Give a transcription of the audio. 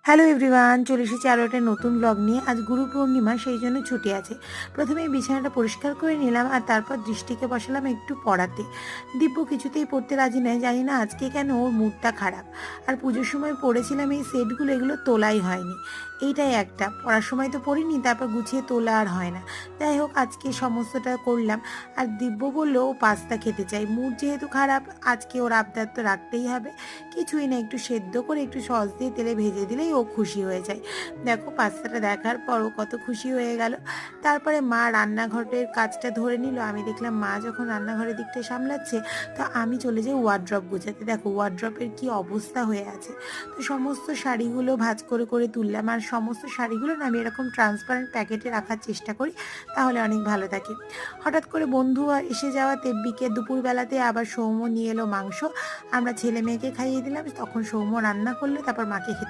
Hello everyone, চলে এসেছি আরও একটা নতুন ব্লগ নিয়ে। আজ গুরু পূর্ণিমা, সেই জন্য ছুটি আছে। প্রথমেই বিছানাটা পরিষ্কার করে নিলাম আর তারপর দৃষ্টিকে বসালাম একটু পড়াতে। দিব্য কিছুতেই পড়তে রাজি নয়, জানি না আজকে কেন ওর মুডটা খারাপ। আর পুজোর সময় পড়েছিলাম এই সেটগুলো, এগুলো তোলাই হয়নি। এইটাই একটা, পড়ার সময় তো পড়িনি, তারপর গুছিয়ে তোলা আর হয় না। যাই হোক, আজকে সমস্তটা করলাম। আর দিব্য বললো ও পাস্তা খেতে চাই, মুড যেহেতু খারাপ, আজকে ওর আবদার তো রাখতেই হবে। কিছুই না, একটু সেদ্ধ করে একটু সস দিয়ে তেলে ভেজে দিলেই ও খুশি হয়ে যায়। দেখো, পাস্তাটা দেখার পর ও কত খুশি হয়ে গেল। তারপরে মা রান্নাঘরের কাজটা ধরে নিল। আমি দেখলাম মা যখন রান্নাঘরের দিকটা সামলাচ্ছে, তো আমি চলে যাই ওয়ার্ড্রপ গোছাতে। দেখো ওয়ার্ড্রপের কি অবস্থা হয়ে আছে। তো সমস্ত শাড়িগুলো ভাঁজ করে করে তুললাম, আর সমস্ত শাড়িগুলো না আমি এরকম ট্রান্সপারেন্ট প্যাকেটে রাখার চেষ্টা করি, তাহলে অনেক ভালো থাকে। হঠাৎ করে বন্ধু এসে যাওয়া তেব্বিকে দুপুরবেলাতে আবার সৌম্য নিয়ে এলো মাংস। আমরা ছেলে মেয়েকে খাইয়ে দিলাম, তখন সৌম্য রান্না করলে, তারপর মাকে খেতে